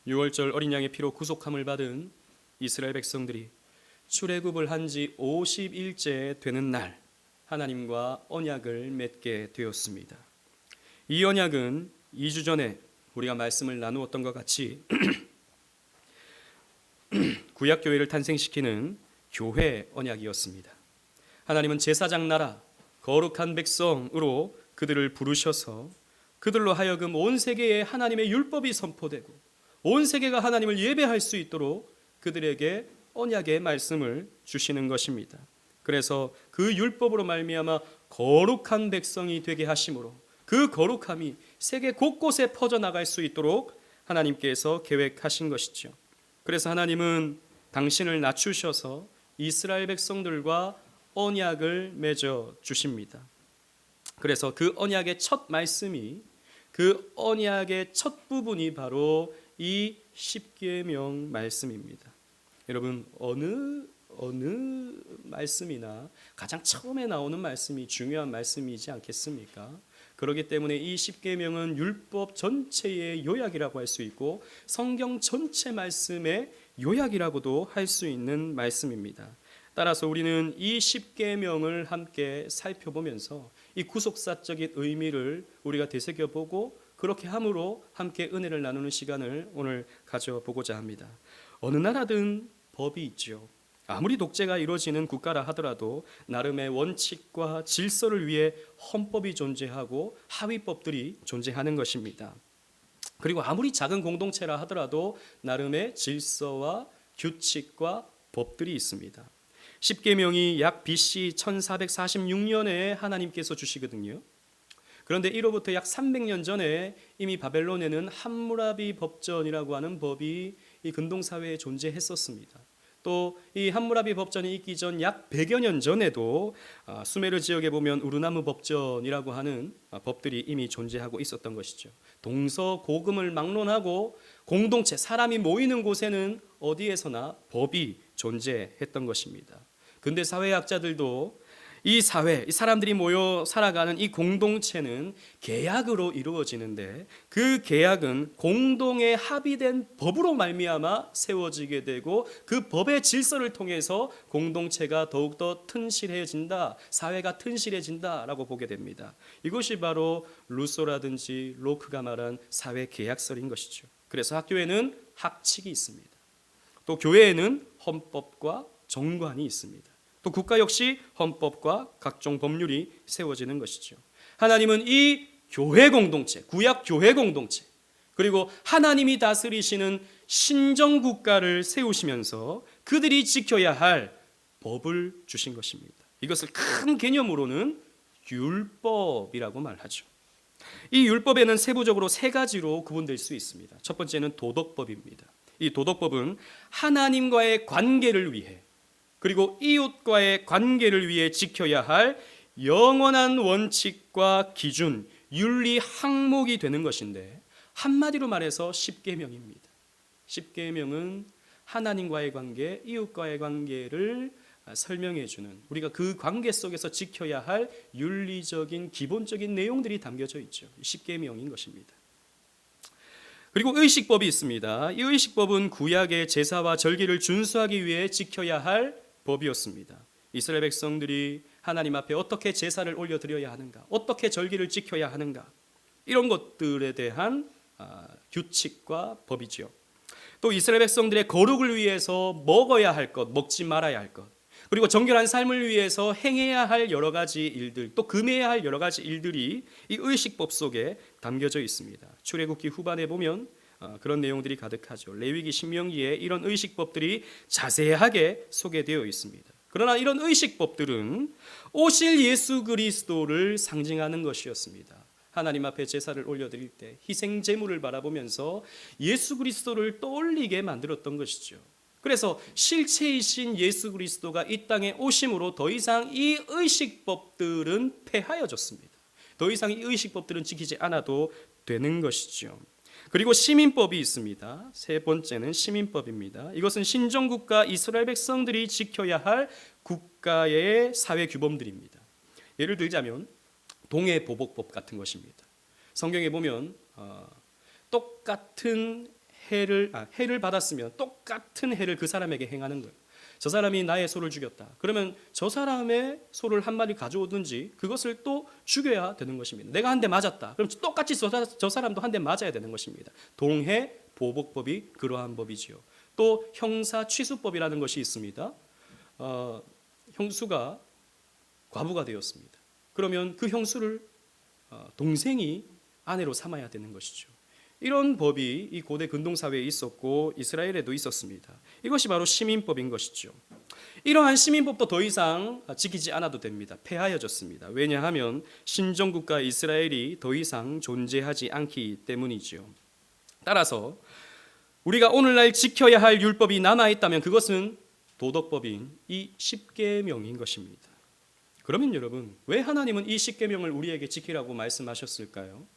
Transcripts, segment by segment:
6월절 어린 양의 피로 구속함을 받은 이스라엘 백성들이 출애굽을 한 지 50일째 되는 날 하나님과 언약을 맺게 되었습니다. 이 언약은 2주 전에 우리가 말씀을 나누었던 것 같이 구약교회를 탄생시키는 교회 언약이었습니다. 하나님은 제사장 나라, 거룩한 백성으로 그들을 부르셔서 그들로 하여금 온 세계에 하나님의 율법이 선포되고 온 세계가 하나님을 예배할 수 있도록 그들에게 언약의 말씀을 주시는 것입니다. 그래서 그 율법으로 말미암아 거룩한 백성이 되게 하심으로 그 거룩함이 세계 곳곳에 퍼져나갈 수 있도록 하나님께서 계획하신 것이죠. 그래서 하나님은 당신을 낮추셔서 이스라엘 백성들과 언약을 맺어 주십니다. 그래서 그 언약의 첫 말씀이, 그 언약의 첫 부분이 바로 이 십계명 말씀입니다. 여러분, 어느 말씀이나 가장 처음에 나오는 말씀이 중요한 말씀이지 않겠습니까? 그렇기 때문에 이 십계명은 율법 전체의 요약이라고 할 수 있고 성경 전체 말씀의 요약이라고도 할 수 있는 말씀입니다. 따라서 우리는 이 십계명을 함께 살펴보면서 이 구속사적인 의미를 우리가 되새겨보고 그렇게 함으로 함께 은혜를 나누는 시간을 오늘 가져보고자 합니다. 어느 나라든 법이 있죠. 아무리 독재가 이루어지는 국가라 하더라도 나름의 원칙과 질서를 위해 헌법이 존재하고 하위법들이 존재하는 것입니다. 그리고 아무리 작은 공동체라 하더라도 나름의 질서와 규칙과 법들이 있습니다. 십계명이 약 BC 1446년에 하나님께서 주시거든요. 그런데 이로부터 약 300년 전에 이미 바벨론에는 함무라비 법전이라고 하는 법이 이 근동사회에 존재했었습니다. 또 이 함무라비 법전이 있기 전 약 100여 년 전에도 수메르 지역에 보면 우르나무 법전이라고 하는 법들이 이미 존재하고 있었던 것이죠. 동서고금을 막론하고 공동체, 사람이 모이는 곳에는 어디에서나 법이 존재했던 것입니다. 근대 사회학자들도 이 사회, 이 사람들이 모여 살아가는 이 공동체는 계약으로 이루어지는데 그 계약은 공동의 합의된 법으로 말미암아 세워지게 되고 그 법의 질서를 통해서 공동체가 더욱더 튼실해진다, 사회가 튼실해진다라고 보게 됩니다. 이것이 바로 루소라든지 로크가 말한 사회 계약설인 것이죠. 그래서 학교에는 학칙이 있습니다. 또 교회에는 헌법과 정관이 있습니다. 또 국가 역시 헌법과 각종 법률이 세워지는 것이죠. 하나님은 이 교회 공동체, 구약 교회 공동체, 그리고 하나님이 다스리시는 신정 국가를 세우시면서 그들이 지켜야 할 법을 주신 것입니다. 이것을 큰 개념으로는 율법이라고 말하죠. 이 율법에는 세부적으로 세 가지로 구분될 수 있습니다. 첫 번째는 도덕법입니다. 이 도덕법은 하나님과의 관계를 위해 그리고 이웃과의 관계를 위해 지켜야 할 영원한 원칙과 기준, 윤리 항목이 되는 것인데 한마디로 말해서 십계명입니다. 십계명은 하나님과의 관계, 이웃과의 관계를 설명해 주는, 우리가 그 관계 속에서 지켜야 할 윤리적인 기본적인 내용들이 담겨져 있죠. 십계명인 것입니다. 그리고 의식법이 있습니다. 이 의식법은 구약의 제사와 절기를 준수하기 위해 지켜야 할 법이었습니다. 이스라엘 백성들이 하나님 앞에 어떻게 제사를 올려드려야 하는가, 어떻게 절기를 지켜야 하는가, 이런 것들에 대한 규칙과 법이지요. 또 이스라엘 백성들의 거룩을 위해서 먹어야 할 것, 먹지 말아야 할 것, 그리고 정결한 삶을 위해서 행해야 할 여러 가지 일들, 또 금해야 할 여러 가지 일들이 이 의식법 속에 담겨져 있습니다. 출애굽기 후반에 보면 그런 내용들이 가득하죠. 레위기, 신명기에 이런 의식법들이 자세하게 소개되어 있습니다. 그러나 이런 의식법들은 오실 예수 그리스도를 상징하는 것이었습니다. 하나님 앞에 제사를 올려드릴 때 희생 제물을 바라보면서 예수 그리스도를 떠올리게 만들었던 것이죠. 그래서 실체이신 예수 그리스도가 이 땅에 오심으로 더 이상 이 의식법들은 폐하여졌습니다. 더 이상 이 의식법들은 지키지 않아도 되는 것이죠. 그리고 시민법이 있습니다. 세 번째는 시민법입니다. 이것은 신정국가 이스라엘 백성들이 지켜야 할 국가의 사회 규범들입니다. 예를 들자면 동해보복법 같은 것입니다. 성경에 보면 똑같은 해를 받았으면 똑같은 해를 그 사람에게 행하는 거예요. 저 사람이 나의 소를 죽였다. 그러면 저 사람의 소를 한 마리 가져오든지 그것을 또 죽여야 되는 것입니다. 내가 한 대 맞았다. 그럼 똑같이 저 사람도 한 대 맞아야 되는 것입니다. 동해 보복법이 그러한 법이지요. 또 형사 취수법이라는 것이 있습니다. 형수가 과부가 되었습니다. 그러면 그 형수를 동생이 아내로 삼아야 되는 것이죠. 이런 법이 이 고대 근동사회에 있었고 이스라엘에도 있었습니다. 이것이 바로 시민법인 것이죠. 이러한 시민법도 더 이상 지키지 않아도 됩니다. 폐하여졌습니다. 왜냐하면 신정국가 이스라엘이 더 이상 존재하지 않기 때문이죠. 따라서 우리가 오늘날 지켜야 할 율법이 남아있다면 그것은 도덕법인 이 십계명인 것입니다. 그러면 여러분, 왜 하나님은 이 십계명을 우리에게 지키라고 말씀하셨을까요?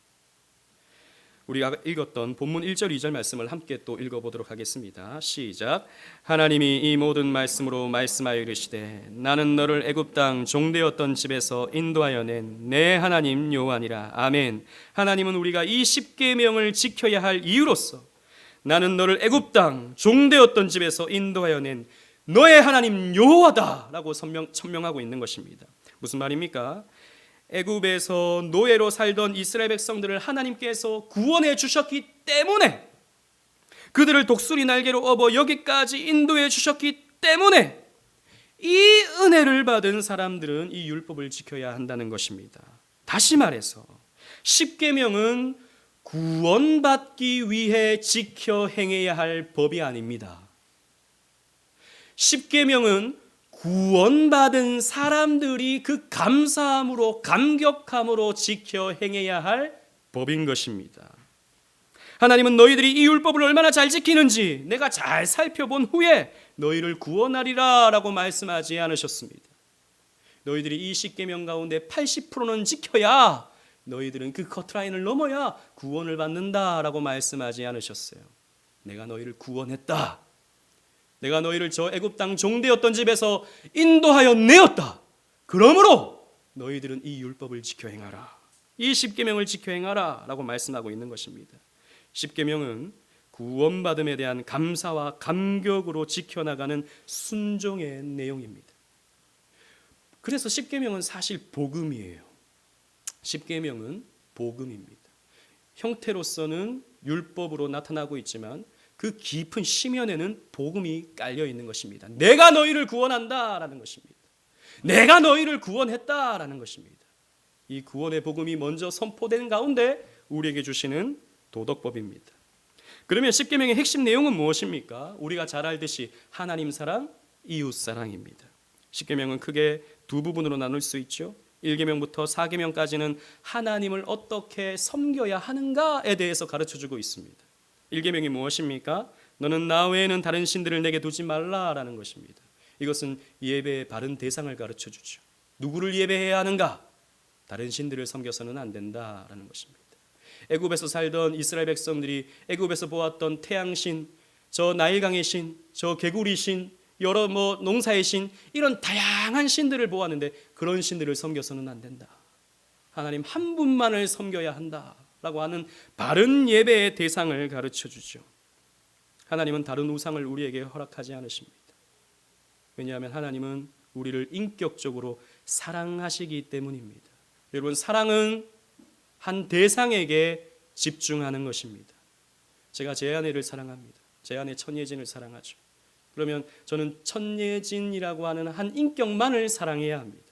우리가 읽었던 본문 1절 2절 말씀을 함께 또 읽어보도록 하겠습니다. 시작. 하나님이 이 모든 말씀으로 말씀하여 이르시되 나는 너를 애굽 땅 종되었던 집에서 인도하여 낸 내 하나님 여호와니라. 아멘. 하나님은 우리가 이 십계명을 지켜야 할 이유로서 나는 너를 애굽 땅 종되었던 집에서 인도하여 낸 너의 하나님 여호와다라고 천명하고 있는 것입니다. 무슨 말입니까? 애굽에서 노예로 살던 이스라엘 백성들을 하나님께서 구원해 주셨기 때문에, 그들을 독수리 날개로 업어 여기까지 인도해 주셨기 때문에 이 은혜를 받은 사람들은 이 율법을 지켜야 한다는 것입니다. 다시 말해서 십계명은 구원받기 위해 지켜 행해야 할 법이 아닙니다. 십계명은 구원받은 사람들이 그 감사함으로 감격함으로 지켜 행해야 할 법인 것입니다. 하나님은 너희들이 이 율법을 얼마나 잘 지키는지 내가 잘 살펴본 후에 너희를 구원하리라 라고 말씀하지 않으셨습니다. 너희들이 이 십계명 가운데 80%는 지켜야 너희들은 그 커트라인을 넘어야 구원을 받는다 라고 말씀하지 않으셨어요. 내가 너희를 구원했다. 내가 너희를 저 애굽 땅 종되었던 집에서 인도하여 내었다. 그러므로 너희들은 이 율법을 지켜 행하라. 이 십계명을 지켜 행하라 라고 말씀하고 있는 것입니다. 십계명은 구원받음에 대한 감사와 감격으로 지켜나가는 순종의 내용입니다. 그래서 십계명은 사실 복음이에요. 십계명은 복음입니다. 형태로서는 율법으로 나타나고 있지만 그 깊은 심연에는 복음이 깔려 있는 것입니다. 내가 너희를 구원한다라는 것입니다. 내가 너희를 구원했다라는 것입니다. 이 구원의 복음이 먼저 선포된 가운데 우리에게 주시는 도덕법입니다. 그러면 십계명의 핵심 내용은 무엇입니까? 우리가 잘 알듯이 하나님 사랑, 이웃 사랑입니다. 십계명은 크게 두 부분으로 나눌 수 있죠. 1계명부터 4계명까지는 하나님을 어떻게 섬겨야 하는가에 대해서 가르쳐주고 있습니다. 1계명이 무엇입니까? 너는 나 외에는 다른 신들을 내게 두지 말라라는 것입니다. 이것은 예배의 바른 대상을 가르쳐주죠. 누구를 예배해야 하는가? 다른 신들을 섬겨서는 안 된다라는 것입니다. 애굽에서 살던 이스라엘 백성들이 애굽에서 보았던 태양신, 저 나일강의 신, 저 개구리 신, 여러 농사의 신, 이런 다양한 신들을 보았는데 그런 신들을 섬겨서는 안 된다. 하나님 한 분만을 섬겨야 한다 라고 하는 바른 예배의 대상을 가르쳐주죠. 하나님은 다른 우상을 우리에게 허락하지 않으십니다. 왜냐하면 하나님은 우리를 인격적으로 사랑하시기 때문입니다. 여러분, 사랑은 한 대상에게 집중하는 것입니다. 제가 제 아내를 사랑합니다. 제 아내 천예진을 사랑하죠. 그러면 저는 천예진이라고 하는 한 인격만을 사랑해야 합니다.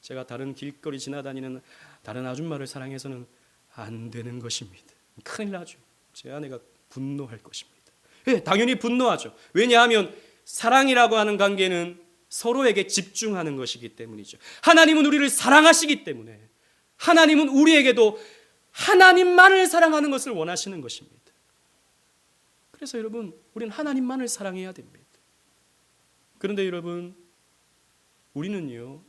제가 다른 길거리 지나다니는 다른 아줌마를 사랑해서는 안 되는 것입니다. 큰일 나죠. 제 아내가 분노할 것입니다. 네, 당연히 분노하죠. 왜냐하면 사랑이라고 하는 관계는 서로에게 집중하는 것이기 때문이죠. 하나님은 우리를 사랑하시기 때문에 하나님은 우리에게도 하나님만을 사랑하는 것을 원하시는 것입니다. 그래서 여러분, 우리는 하나님만을 사랑해야 됩니다. 그런데 여러분, 우리는요,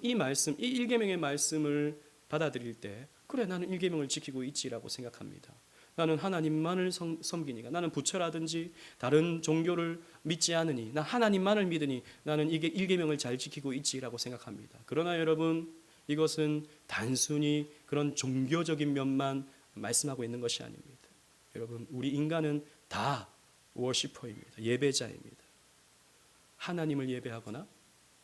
이 말씀, 이 1계명의 말씀을 받아들일 때, 그래, 나는 1계명을 지키고 있지라고 생각합니다. 나는 하나님만을 섬기니까, 나는 부처라든지 다른 종교를 믿지 않으니, 나 하나님만을 믿으니 나는 이게 1계명을 잘 지키고 있지라고 생각합니다. 그러나 여러분, 이것은 단순히 그런 종교적인 면만 말씀하고 있는 것이 아닙니다. 여러분, 우리 인간은 다 워시퍼입니다. 예배자입니다. 하나님을 예배하거나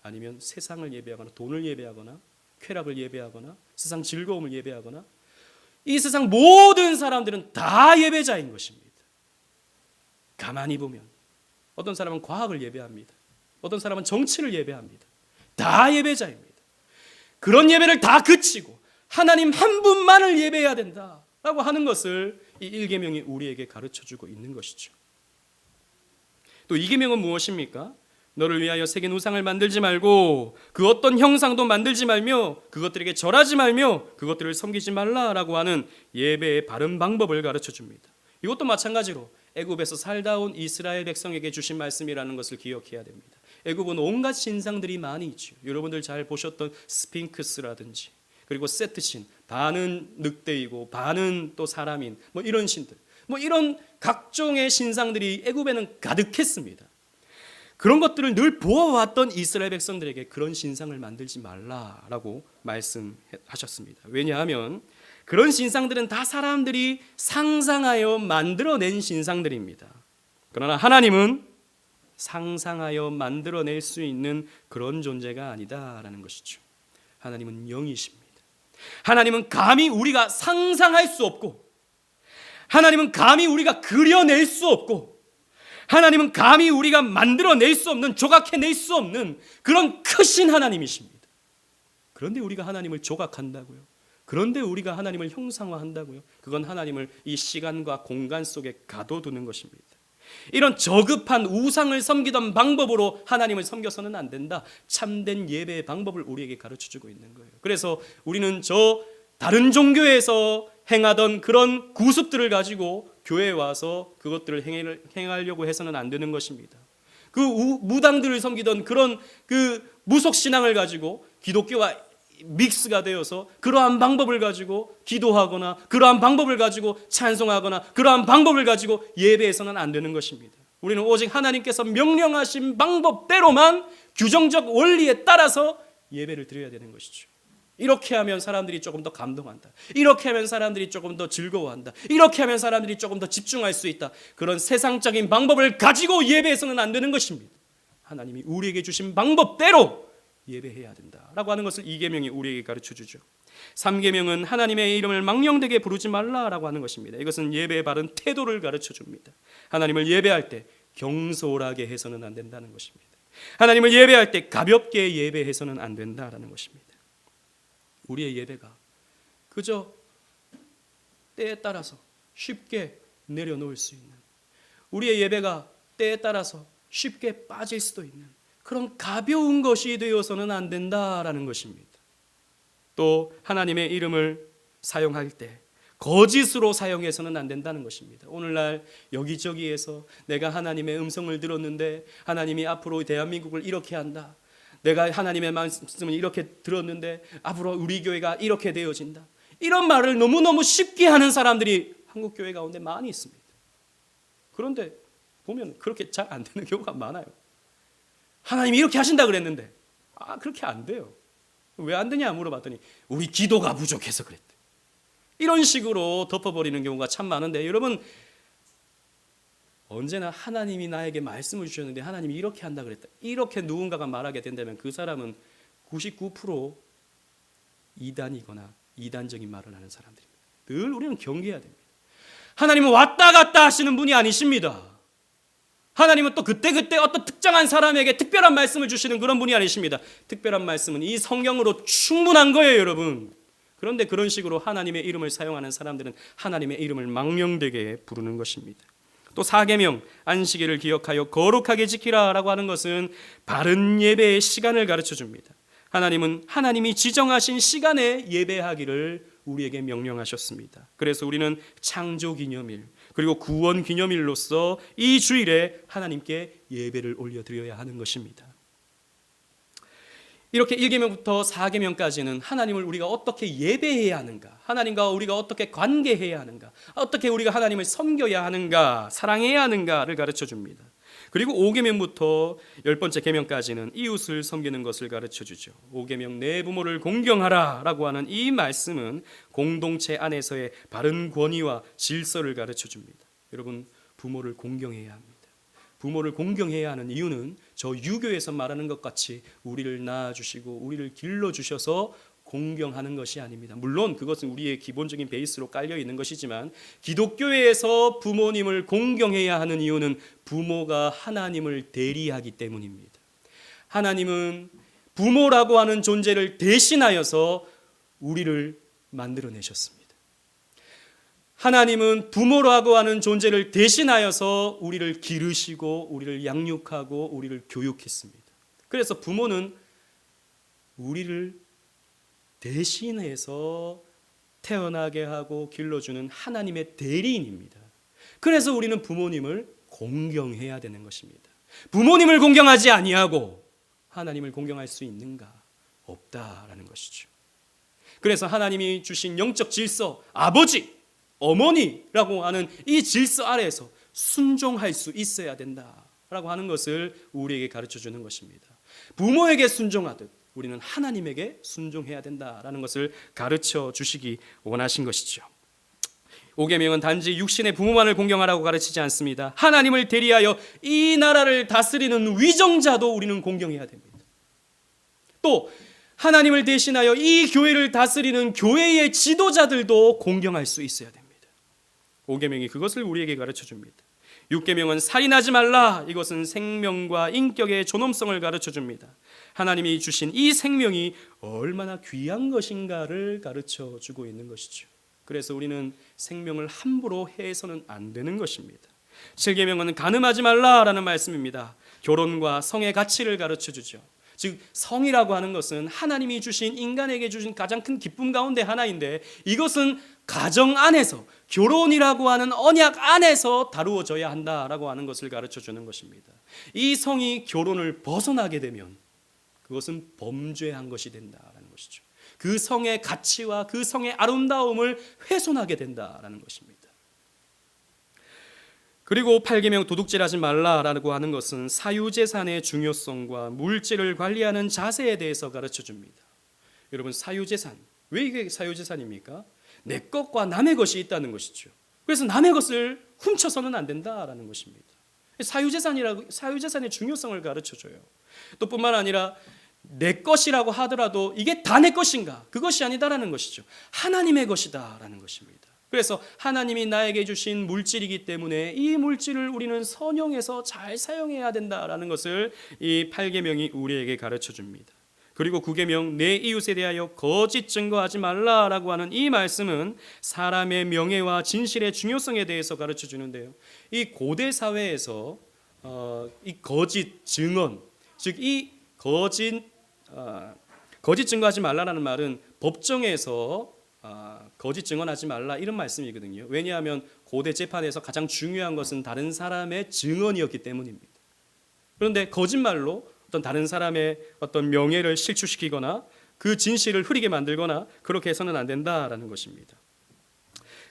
아니면 세상을 예배하거나 돈을 예배하거나 쾌락을 예배하거나 세상 즐거움을 예배하거나 이 세상 모든 사람들은 다 예배자인 것입니다. 가만히 보면 어떤 사람은 과학을 예배합니다. 어떤 사람은 정치를 예배합니다. 다 예배자입니다. 그런 예배를 다 그치고 하나님 한 분만을 예배해야 된다라고 하는 것을 이 1계명이 우리에게 가르쳐주고 있는 것이죠. 또 2계명은 무엇입니까? 너를 위하여 새긴 우상을 만들지 말고 그 어떤 형상도 만들지 말며 그것들에게 절하지 말며 그것들을 섬기지 말라라고 하는 예배의 바른 방법을 가르쳐줍니다. 이것도 마찬가지로 애굽에서 살다 온 이스라엘 백성에게 주신 말씀이라는 것을 기억해야 됩니다. 애굽은 온갖 신상들이 많이 있죠. 여러분들 잘 보셨던 스핑크스라든지 그리고 세트신, 반은 늑대이고 반은 또 사람인 이런 신들, 이런 각종의 신상들이 애굽에는 가득했습니다. 그런 것들을 늘 보아왔던 이스라엘 백성들에게 그런 신상을 만들지 말라라고 말씀하셨습니다. 왜냐하면 그런 신상들은 다 사람들이 상상하여 만들어낸 신상들입니다. 그러나 하나님은 상상하여 만들어낼 수 있는 그런 존재가 아니다라는 것이죠. 하나님은 영이십니다. 하나님은 감히 우리가 상상할 수 없고, 하나님은 감히 우리가 그려낼 수 없고, 하나님은 감히 우리가 만들어낼 수 없는, 조각해낼 수 없는 그런 크신 하나님이십니다. 그런데 우리가 하나님을 조각한다고요? 그런데 우리가 하나님을 형상화한다고요? 그건 하나님을 이 시간과 공간 속에 가둬두는 것입니다. 이런 저급한 우상을 섬기던 방법으로 하나님을 섬겨서는 안 된다. 참된 예배의 방법을 우리에게 가르쳐주고 있는 거예요. 그래서 우리는 저 다른 종교에서 행하던 그런 구습들을 가지고 교회에 와서 그것들을 행하려고 해서는 안 되는 것입니다. 그 무당들을 섬기던 그런 그 무속신앙을 가지고 기독교와 믹스가 되어서 그러한 방법을 가지고 기도하거나 그러한 방법을 가지고 찬송하거나 그러한 방법을 가지고 예배해서는 안 되는 것입니다. 우리는 오직 하나님께서 명령하신 방법대로만 규정적 원리에 따라서 예배를 드려야 되는 것이죠. 이렇게 하면 사람들이 조금 더 감동한다. 이렇게 하면 사람들이 조금 더 즐거워한다. 이렇게 하면 사람들이 조금 더 집중할 수 있다. 그런 세상적인 방법을 가지고 예배해서는 안 되는 것입니다. 하나님이 우리에게 주신 방법대로 예배해야 된다라고 하는 것을 2계명이 우리에게 가르쳐주죠. 3계명은 하나님의 이름을 망령되게 부르지 말라라고 하는 것입니다. 이것은 예배의 바른 태도를 가르쳐줍니다. 하나님을 예배할 때 경솔하게 해서는 안 된다는 것입니다. 하나님을 예배할 때 가볍게 예배해서는 안 된다라는 것입니다. 우리의 예배가 그저 때에 따라서 쉽게 내려놓을 수 있는, 우리의 예배가 때에 따라서 쉽게 빠질 수도 있는 그런 가벼운 것이 되어서는 안 된다라는 것입니다. 또 하나님의 이름을 사용할 때 거짓으로 사용해서는 안 된다는 것입니다. 오늘날 여기저기에서 내가 하나님의 음성을 들었는데 하나님이 앞으로 대한민국을 이렇게 한다, 내가 하나님의 말씀을 이렇게 들었는데 앞으로 우리 교회가 이렇게 되어진다, 이런 말을 너무너무 쉽게 하는 사람들이 한국 교회 가운데 많이 있습니다. 그런데 보면 그렇게 잘 안 되는 경우가 많아요. 하나님이 이렇게 하신다 그랬는데 그렇게 안 돼요. 왜 안 되냐 물어봤더니 우리 기도가 부족해서 그랬대. 이런 식으로 덮어버리는 경우가 참 많은데, 여러분 언제나 하나님이 나에게 말씀을 주셨는데 하나님이 이렇게 한다 그랬다, 이렇게 누군가가 말하게 된다면 그 사람은 99% 이단이거나 이단적인 말을 하는 사람들입니다. 늘 우리는 경계해야 됩니다. 하나님은 왔다 갔다 하시는 분이 아니십니다. 하나님은 또 그때그때 어떤 특정한 사람에게 특별한 말씀을 주시는 그런 분이 아니십니다. 특별한 말씀은 이 성경으로 충분한 거예요, 여러분. 그런데 그런 식으로 하나님의 이름을 사용하는 사람들은 하나님의 이름을 망령되게 부르는 것입니다. 또 4계명 안식일을 기억하여 거룩하게 지키라라고 하는 것은 바른 예배의 시간을 가르쳐줍니다. 하나님은 하나님이 지정하신 시간에 예배하기를 우리에게 명령하셨습니다. 그래서 우리는 창조기념일 그리고 구원기념일로서 이 주일에 하나님께 예배를 올려드려야 하는 것입니다. 이렇게 1계명부터 4계명까지는 하나님을 우리가 어떻게 예배해야 하는가, 하나님과 우리가 어떻게 관계해야 하는가, 어떻게 우리가 하나님을 섬겨야 하는가, 사랑해야 하는가를 가르쳐줍니다. 그리고 5계명부터 10번째 계명까지는 이웃을 섬기는 것을 가르쳐주죠. 5계명 내 부모를 공경하라 라고 하는 이 말씀은 공동체 안에서의 바른 권위와 질서를 가르쳐줍니다. 여러분, 부모를 공경해야 합니다. 부모를 공경해야 하는 이유는 저 유교에서 말하는 것 같이 우리를 낳아주시고 우리를 길러주셔서 공경하는 것이 아닙니다. 물론 그것은 우리의 기본적인 베이스로 깔려 있는 것이지만 기독교에서 부모님을 공경해야 하는 이유는 부모가 하나님을 대리하기 때문입니다. 하나님은 부모라고 하는 존재를 대신하여서 우리를 만들어내셨습니다. 하나님은 부모라고 하는 존재를 대신하여서 우리를 기르시고 우리를 양육하고 우리를 교육했습니다. 그래서 부모는 우리를 대신해서 태어나게 하고 길러주는 하나님의 대리인입니다. 그래서 우리는 부모님을 공경해야 되는 것입니다. 부모님을 공경하지 아니하고 하나님을 공경할 수 있는가? 없다라는 것이죠. 그래서 하나님이 주신 영적 질서, 아버지, 어머니라고 하는 이 질서 아래에서 순종할 수 있어야 된다라고 하는 것을 우리에게 가르쳐 주는 것입니다. 부모에게 순종하듯 우리는 하나님에게 순종해야 된다라는 것을 가르쳐 주시기 원하신 것이죠. 오계명은 단지 육신의 부모만을 공경하라고 가르치지 않습니다. 하나님을 대리하여 이 나라를 다스리는 위정자도 우리는 공경해야 됩니다. 또 하나님을 대신하여 이 교회를 다스리는 교회의 지도자들도 공경할 수 있어야 됩니다. 오계명이 그것을 우리에게 가르쳐 줍니다. 육계명은 살인하지 말라. 이것은 생명과 인격의 존엄성을 가르쳐 줍니다. 하나님이 주신 이 생명이 얼마나 귀한 것인가를 가르쳐 주고 있는 것이죠. 그래서 우리는 생명을 함부로 해서는 안 되는 것입니다. 7계명은 간음하지 말라라는 말씀입니다. 결혼과 성의 가치를 가르쳐 주죠. 즉 성이라고 하는 것은 하나님이 주신 인간에게 주신 가장 큰 기쁨 가운데 하나인데 이것은 가정 안에서 결혼이라고 하는 언약 안에서 다루어져야 한다라고 하는 것을 가르쳐 주는 것입니다. 이 성이 결혼을 벗어나게 되면 그것은 범죄한 것이 된다라는 것이죠. 그 성의 가치와 그 성의 아름다움을 훼손하게 된다라는 것입니다. 그리고 8계명 도둑질하지 말라라고 하는 것은 사유재산의 중요성과 물질을 관리하는 자세에 대해서 가르쳐 줍니다. 여러분 사유재산, 왜 이게 사유재산입니까? 내 것과 남의 것이 있다는 것이죠. 그래서 남의 것을 훔쳐서는 안 된다라는 것입니다. 사유재산의 중요성을 가르쳐 줘요. 또 뿐만 아니라 내 것이라고 하더라도 이게 다 내 것인가? 그것이 아니다라는 것이죠. 하나님의 것이다라는 것입니다. 그래서 하나님이 나에게 주신 물질이기 때문에 이 물질을 우리는 선용해서 잘 사용해야 된다라는 것을 이 8계명이 우리에게 가르쳐 줍니다. 그리고 9계명 내 이웃에 대하여 거짓 증거하지 말라라고 하는 이 말씀은 사람의 명예와 진실의 중요성에 대해서 가르쳐 주는데요. 이 고대 사회에서 이 거짓 증언, 즉 이 거짓 증거하지 말라라는 말은 법정에서 거짓 증언하지 말라 이런 말씀이거든요. 왜냐하면 고대 재판에서 가장 중요한 것은 다른 사람의 증언이었기 때문입니다. 그런데 거짓말로 어떤 다른 사람의 어떤 명예를 실추시키거나 그 진실을 흐리게 만들거나 그렇게 해서는 안 된다라는 것입니다.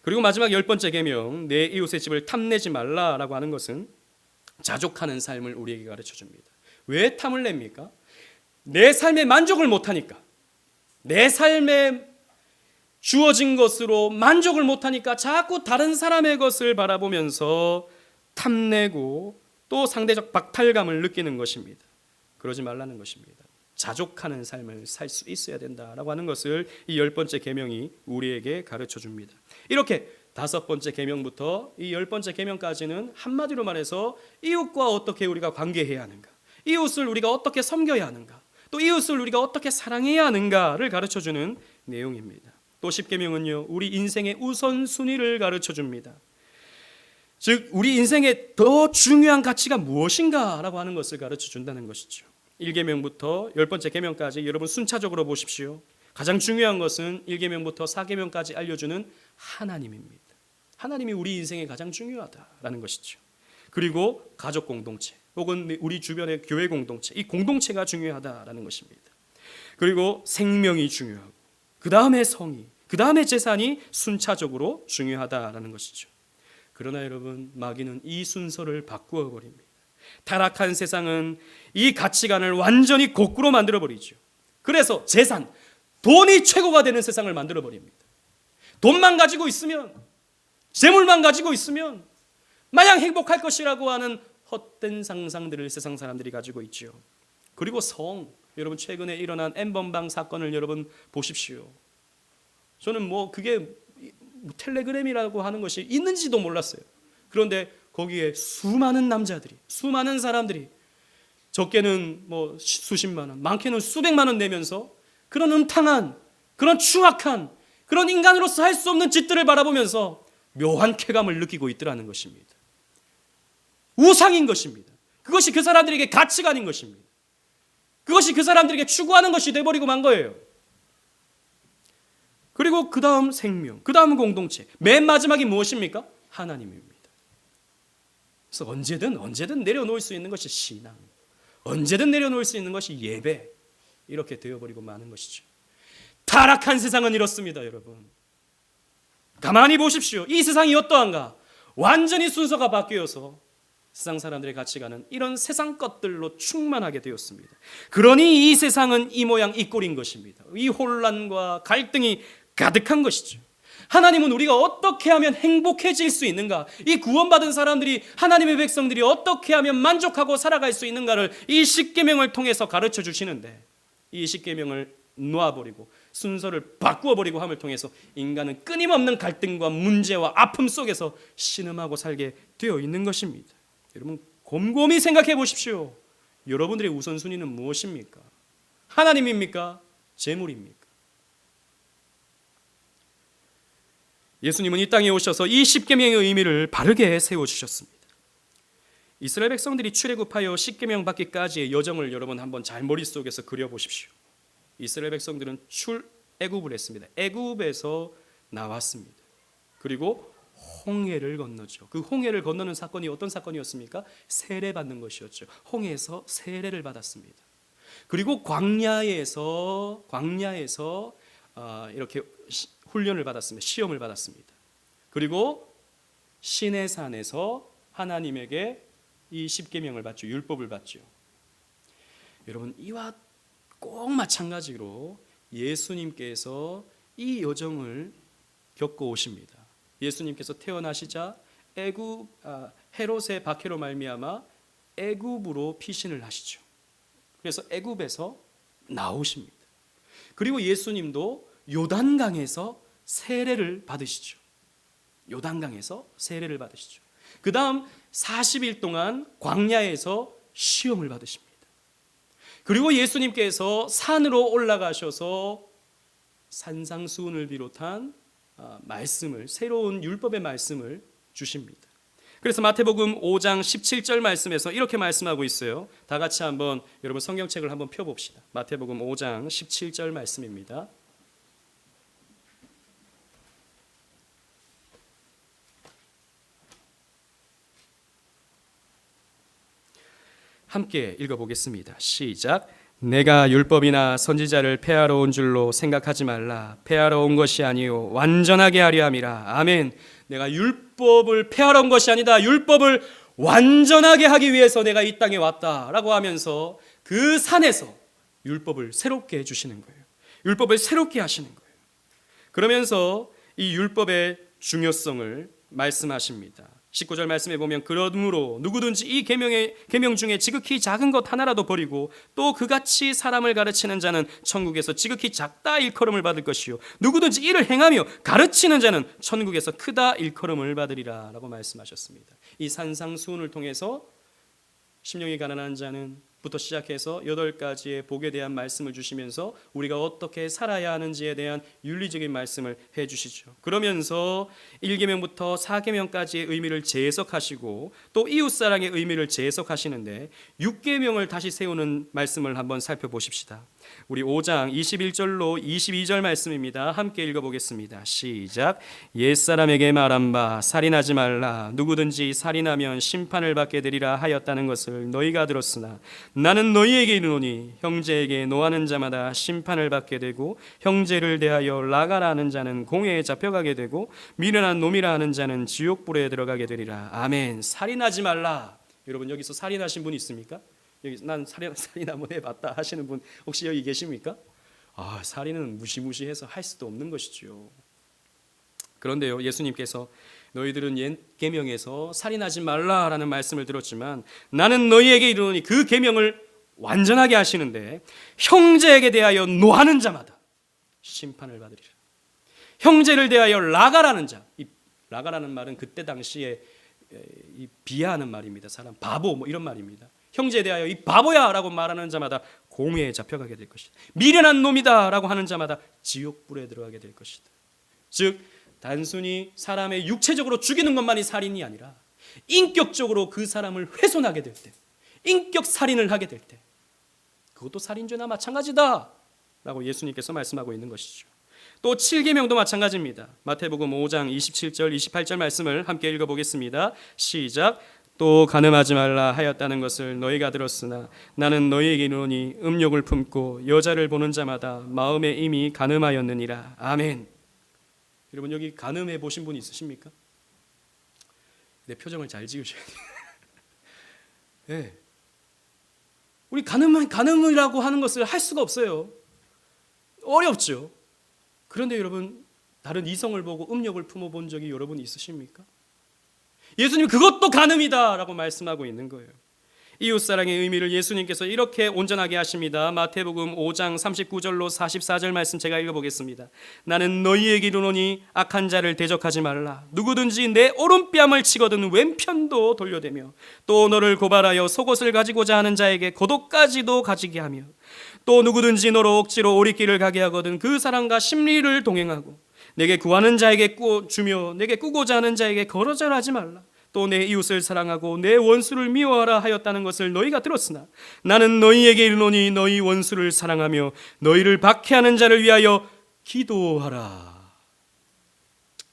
그리고 마지막 10번째 계명 내 이웃의 집을 탐내지 말라라고 하는 것은 자족하는 삶을 우리에게 가르쳐 줍니다. 왜 탐을 냅니까? 내 삶에 만족을 못하니까, 내 삶에 주어진 것으로 만족을 못하니까 자꾸 다른 사람의 것을 바라보면서 탐내고 또 상대적 박탈감을 느끼는 것입니다. 그러지 말라는 것입니다. 자족하는 삶을 살 수 있어야 된다라고 하는 것을 이 10번째 계명이 우리에게 가르쳐 줍니다. 이렇게 5번째 계명부터 이 10번째 계명까지는 한마디로 말해서 이웃과 어떻게 우리가 관계해야 하는가, 이웃을 우리가 어떻게 섬겨야 하는가, 또 이웃을 우리가 어떻게 사랑해야 하는가를 가르쳐 주는 내용입니다. 또 10계명은요 우리 인생의 우선순위를 가르쳐 줍니다. 즉 우리 인생의 더 중요한 가치가 무엇인가라고 하는 것을 가르쳐 준다는 것이죠. 1계명부터 10번째 계명까지 여러분 순차적으로 보십시오. 가장 중요한 것은 1계명부터 4계명까지 알려주는 하나님입니다. 하나님이 우리 인생에 가장 중요하다라는 것이죠. 그리고 가족 공동체 혹은 우리 주변의 교회 공동체, 이 공동체가 중요하다라는 것입니다. 그리고 생명이 중요하고 그 다음에 성이, 그 다음에 재산이 순차적으로 중요하다라는 것이죠. 그러나 여러분 마귀는 이 순서를 바꾸어 버립니다. 타락한 세상은 이 가치관을 완전히 거꾸로 만들어 버리죠. 그래서 재산, 돈이 최고가 되는 세상을 만들어 버립니다. 돈만 가지고 있으면, 재물만 가지고 있으면 마냥 행복할 것이라고 하는 헛된 상상들을 세상 사람들이 가지고 있죠. 그리고 여러분 최근에 일어난 N번방 사건을 여러분 보십시오. 저는 그게 텔레그램이라고 하는 것이 있는지도 몰랐어요. 그런데 거기에 수많은 남자들이, 수많은 사람들이 적게는 수십만 원, 많게는 수백만 원 내면서 그런 음탕한, 그런 추악한, 그런 인간으로서 할 수 없는 짓들을 바라보면서 묘한 쾌감을 느끼고 있더라는 것입니다. 우상인 것입니다. 그것이 그 사람들에게 가치관인 것입니다. 그것이 그 사람들에게 추구하는 것이 돼버리고 만 거예요. 그리고 그 다음 생명, 그 다음 공동체, 맨 마지막이 무엇입니까? 하나님입니다. 그래서 언제든 내려놓을 수 있는 것이 신앙, 언제든 내려놓을 수 있는 것이 예배, 이렇게 되어버리고 마는 것이죠. 타락한 세상은 이렇습니다, 여러분. 가만히 보십시오. 이 세상이 어떠한가? 완전히 순서가 바뀌어서 세상 사람들의 가치관은 이런 세상 것들로 충만하게 되었습니다. 그러니 이 세상은 이 모양 이 꼴인 것입니다. 이 혼란과 갈등이 가득한 것이죠. 하나님은 우리가 어떻게 하면 행복해질 수 있는가, 이 구원받은 사람들이, 하나님의 백성들이 어떻게 하면 만족하고 살아갈 수 있는가를 이 십계명을 통해서 가르쳐 주시는데, 이 십계명을 놓아버리고 순서를 바꾸어버리고 함을 통해서 인간은 끊임없는 갈등과 문제와 아픔 속에서 신음하고 살게 되어 있는 것입니다. 여러분 곰곰이 생각해 보십시오. 여러분들의 우선순위는 무엇입니까? 하나님입니까? 재물입니까? 예수님은 이 땅에 오셔서 이 십계명의 의미를 바르게 세워주셨습니다. 이스라엘 백성들이 출애굽하여 십계명 받기까지의 여정을 여러분 한번 잘 머릿속에서 그려보십시오. 이스라엘 백성들은 출애굽을 했습니다. 애굽에서 나왔습니다. 그리고 홍해를 건너죠. 그 홍해를 건너는 사건이 어떤 사건이었습니까? 세례받는 것이었죠. 홍해에서 세례를 받았습니다. 그리고 광야에서 이렇게 훈련을 받았습니다. 시험을 받았습니다. 그리고 시내산에서 하나님에게 이 십계명을 받죠. 율법을 받죠. 여러분 이와 꼭 마찬가지로 예수님께서 이 여정을 겪고 오십니다. 예수님께서 태어나시자 헤롯의 박해로 말미암아 애굽으로 피신을 하시죠. 그래서 애굽에서 나오십니다. 그리고 예수님도 요단강에서 세례를 받으시죠. 요단강에서 세례를 받으시죠. 그 다음 40일 동안 광야에서 시험을 받으십니다. 그리고 예수님께서 산으로 올라가셔서 산상수훈을 비롯한 말씀을, 새로운 율법의 말씀을 주십니다. 그래서 마태복음 5장 17절 말씀에서 이렇게 말씀하고 있어요. 다 같이 한번 여러분 성경책을 한번 펴봅시다. 마태복음 5장 17절 말씀입니다. 함께 읽어보겠습니다. 시작. 내가 율법이나 선지자를 폐하러 온 줄로 생각하지 말라. 폐하러 온 것이 아니요 완전하게 하려 함이라. 아멘. 내가 율법을 폐하러 온 것이 아니다. 율법을 완전하게 하기 위해서 내가 이 땅에 왔다라고 하면서 그 산에서 율법을 새롭게 해주시는 거예요. 율법을 새롭게 하시는 거예요. 그러면서 이 율법의 중요성을 말씀하십니다. 19절 말씀에 보면 그러므로 누구든지 이 계명 중에 지극히 작은 것 하나라도 버리고 또 그같이 사람을 가르치는 자는 천국에서 지극히 작다 일컬음을 받을 것이요 누구든지 이를 행하며 가르치는 자는 천국에서 크다 일컬음을 받으리라 라고 말씀하셨습니다. 이 산상수훈을 통해서 심령이 가난한 자는 부터 시작해서 8가지의 복에 대한 말씀을 주시면서 우리가 어떻게 살아야 하는지에 대한 윤리적인 말씀을 해주시죠. 그러면서 1계명부터 4계명까지의 의미를 재해석하시고 또 이웃사랑의 의미를 재해석하시는데 6계명을 다시 세우는 말씀을 한번 살펴보십시다. 우리 5장 21절로 22절 말씀입니다. 함께 읽어보겠습니다. 시작. 옛사람에게 말한 바 살인하지 말라. 누구든지 살인하면 심판을 받게 되리라 하였다는 것을 너희가 들었으나 나는 너희에게 이르노니 형제에게 노하는 자마다 심판을 받게 되고 형제를 대하여 라가라 하는 자는 공회에 잡혀가게 되고 미련한 놈이라 하는 자는 지옥불에 들어가게 되리라. 아멘. 살인하지 말라. 여러분 여기서 살인하신 분 있습니까? 여기 난 살인 한번 해봤다 하시는 분 혹시 여기 계십니까? 살인은 무시무시해서 할 수도 없는 것이죠. 그런데요, 예수님께서 너희들은 옛 계명에서 살인하지 말라라는 말씀을 들었지만 나는 너희에게 이르노니 그 계명을 완전하게 하시는데 형제에게 대하여 노하는 자마다 심판을 받으리라. 형제를 대하여 라가라는 자, 이 라가라는 말은 그때 당시에 이 비하하는 말입니다. 사람 바보 뭐 이런 말입니다. 형제에 대하여 이 바보야라고 말하는 자마다 공회에 잡혀가게 될 것이다. 미련한 놈이다라고 하는 자마다 지옥불에 들어가게 될 것이다. 즉 단순히 사람의 육체적으로 죽이는 것만이 살인이 아니라 인격적으로 그 사람을 훼손하게 될 때, 인격 살인을 하게 될 때 그것도 살인죄나 마찬가지다 라고 예수님께서 말씀하고 있는 것이죠. 또 7계명도 마찬가지입니다. 마태복음 5장 27절 28절 말씀을 함께 읽어보겠습니다. 시작. 또 간음하지 말라 하였다는 것을 너희가 들었으나 나는 너희에게 이르노니 음욕을 품고 여자를 보는 자마다 마음에 이미 간음하였느니라. 아멘. 여러분 여기 간음해 보신 분 있으십니까? 내 표정을 잘 지으셔야 돼요. 네. 우리 간음이라고 하는 것을 할 수가 없어요. 어렵죠. 그런데 여러분 다른 이성을 보고 음욕을 품어본 적이 여러분 있으십니까? 예수님 그것도 간음이다라고 말씀하고 있는 거예요. 이웃사랑의 의미를 예수님께서 이렇게 온전하게 하십니다. 마태복음 5장 39절로 44절 말씀 제가 읽어보겠습니다. 나는 너희에게 이르노니 악한 자를 대적하지 말라. 누구든지 내 오른뺨을 치거든 왼편도 돌려대며 또 너를 고발하여 속옷을 가지고자 하는 자에게 겉옷까지도 가지게 하며 또 누구든지 너로 억지로 오리길을 가게 하거든 그 사람과 심리를 동행하고 내게 구하는 자에게 주며 내게 꾸고자 하는 자에게 거절하지 말라. 또 내 이웃을 사랑하고 내 원수를 미워하라 하였다는 것을 너희가 들었으나 나는 너희에게 이르노니 너희 원수를 사랑하며 너희를 박해하는 자를 위하여 기도하라.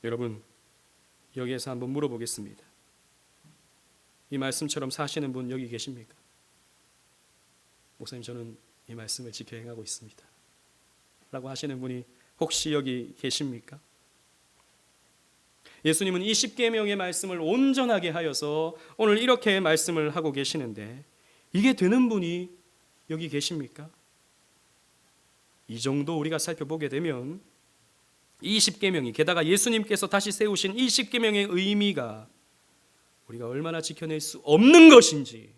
여러분 여기에서 한번 물어보겠습니다. 이 말씀처럼 사시는 분 여기 계십니까? 목사님 저는 이 말씀을 지켜 행하고 있습니다 라고 하시는 분이 혹시 여기 계십니까? 예수님은 이 10계명의 말씀을 온전하게 하여서 오늘 이렇게 말씀을 하고 계시는데 이게 되는 분이 여기 계십니까? 이 정도 우리가 살펴보게 되면 이 10계명이 게다가 예수님께서 다시 세우신 이 10계명의 의미가 우리가 얼마나 지켜낼 수 없는 것인지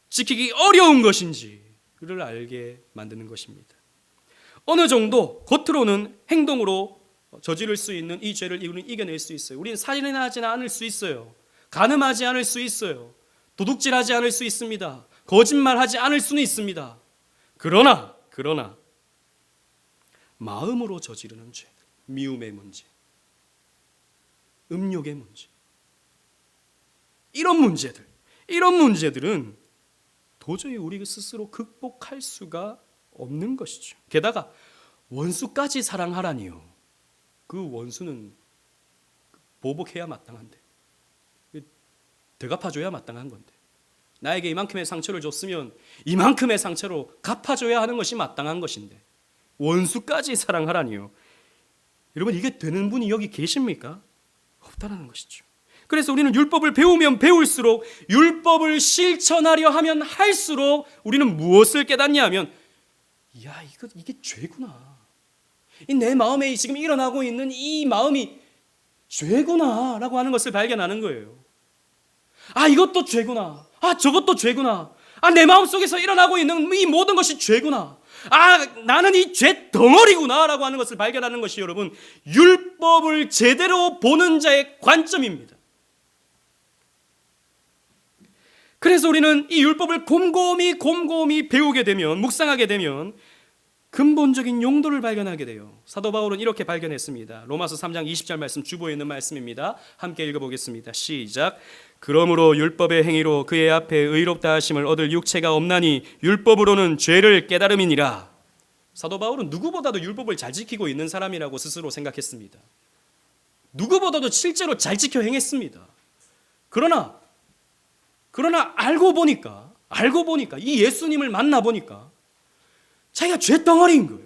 지키기 어려운 것인지를 알게 만드는 것입니다. 어느 정도 겉으로는 행동으로 저지를 수 있는 이 죄를 우리는 이겨낼 수 있어요. 우리는 살인하지 않을 수 있어요. 간음하지 않을 수 있어요. 도둑질하지 않을 수 있습니다. 거짓말하지 않을 수는 있습니다. 그러나 마음으로 저지르는 죄, 미움의 문제, 음욕의 문제, 이런 문제들은 도저히 우리 스스로 극복할 수가 없는 것이죠. 게다가 원수까지 사랑하라니요. 그 원수는 보복해야 마땅한데, 되갚아줘야 마땅한 건데, 나에게 이만큼의 상처를 줬으면 이만큼의 상처로 갚아줘야 하는 것이 마땅한 것인데 원수까지 사랑하라니요. 여러분 이게 되는 분이 여기 계십니까? 없다라는 것이죠. 그래서 우리는 율법을 배우면 배울수록 율법을 실천하려 하면 할수록 우리는 무엇을 깨닫냐 하면 이게 죄구나. 내 마음에 지금 일어나고 있는 이 마음이 죄구나라고 하는 것을 발견하는 거예요. 이것도 죄구나. 저것도 죄구나. 내 마음속에서 일어나고 있는 이 모든 것이 죄구나. 나는 이 죄 덩어리구나라고 하는 것을 발견하는 것이 여러분 율법을 제대로 보는 자의 관점입니다. 그래서 우리는 이 율법을 곰곰이 배우게 되면, 묵상하게 되면 근본적인 용도를 발견하게 돼요. 사도 바울은 이렇게 발견했습니다. 로마서 3장 20절 말씀 주보에 있는 말씀입니다. 함께 읽어보겠습니다. 시작. 그러므로 율법의 행위로 그의 앞에 의롭다 하심을 얻을 육체가 없나니 율법으로는 죄를 깨달음이니라. 사도 바울은 누구보다도 율법을 잘 지키고 있는 사람이라고 스스로 생각했습니다. 누구보다도 실제로 잘 지켜 행했습니다. 그러나 알고 보니까 이 예수님을 만나보니까 자기가 죄덩어리인 거예요.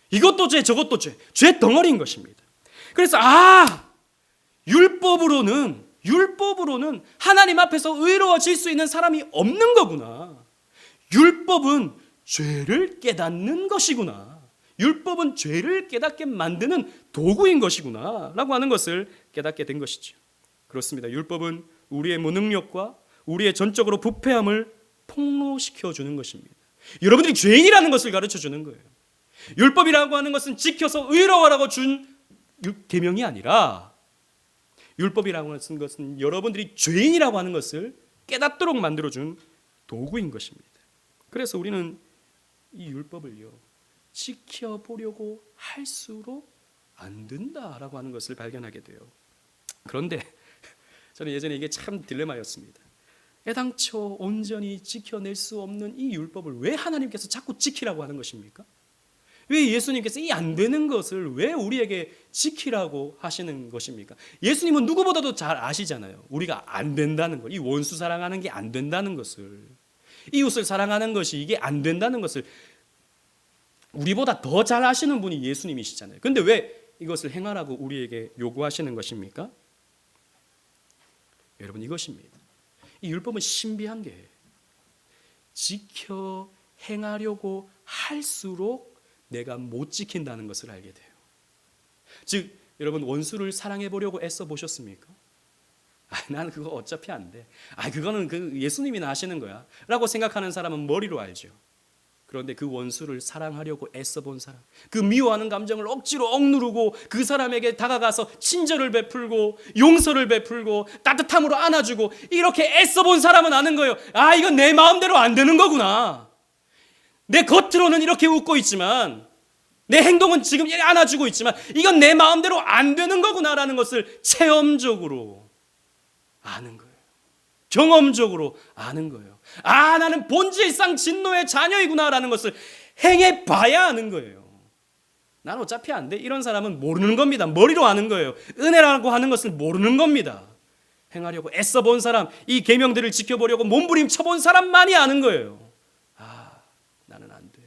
이것도 죄 저것도 죄 덩어리인 것입니다. 그래서 율법으로는 하나님 앞에서 의로워질 수 있는 사람이 없는 거구나. 율법은 죄를 깨닫는 것이구나. 율법은 죄를 깨닫게 만드는 도구인 것이구나 라고 하는 것을 깨닫게 된 것이죠. 그렇습니다. 율법은 우리의 무능력과 우리의 전적으로 부패함을 폭로시켜 주는 것입니다. 여러분들이 죄인이라는 것을 가르쳐 주는 거예요. 율법이라고 하는 것은 지켜서 의로워라고 준 계명이 아니라, 율법이라고 하는 것은 여러분들이 죄인이라고 하는 것을 깨닫도록 만들어준 도구인 것입니다. 그래서 우리는 이 율법을요, 지켜보려고 할수록 안 된다라고 하는 것을 발견하게 돼요. 그런데 저는 예전에 이게 참 딜레마였습니다. 애당초 온전히 지켜낼 수 없는 이 율법을 왜 하나님께서 자꾸 지키라고 하는 것입니까? 왜 예수님께서 이 안 되는 것을 왜 우리에게 지키라고 하시는 것입니까? 예수님은 누구보다도 잘 아시잖아요. 우리가 안 된다는 걸, 이 원수 사랑하는 게 안 된다는 것을, 이웃을 사랑하는 것이 이게 안 된다는 것을 우리보다 더 잘 아시는 분이 예수님이시잖아요. 그런데 왜 이것을 행하라고 우리에게 요구하시는 것입니까? 여러분, 이것입니다. 이 율법은 신비한 게 지켜 행하려고 할수록 내가 못 지킨다는 것을 알게 돼요. 즉, 여러분, 원수를 사랑해 보려고 애써 보셨습니까? 나는 그거 어차피 안 돼. 그거는 그 예수님이나 하시는 거야 라고 생각하는 사람은 머리로 알죠. 그런데 그 원수를 사랑하려고 애써 본 사람, 그 미워하는 감정을 억지로 억누르고 그 사람에게 다가가서 친절을 베풀고 용서를 베풀고 따뜻함으로 안아주고 이렇게 애써 본 사람은 아는 거예요. 이건 내 마음대로 안 되는 거구나. 내 겉으로는 이렇게 웃고 있지만, 내 행동은 지금 안아주고 있지만 이건 내 마음대로 안 되는 거구나라는 것을 체험적으로 아는 거예요. 경험적으로 아는 거예요. 나는 본질상 진노의 자녀이구나라는 것을 행해봐야 아는 거예요. 난 어차피 안 돼. 이런 사람은 모르는 겁니다. 머리로 아는 거예요. 은혜라고 하는 것을 모르는 겁니다. 행하려고 애써 본 사람, 이 계명들을 지켜보려고 몸부림쳐본 사람만이 아는 거예요. 나는 안 돼.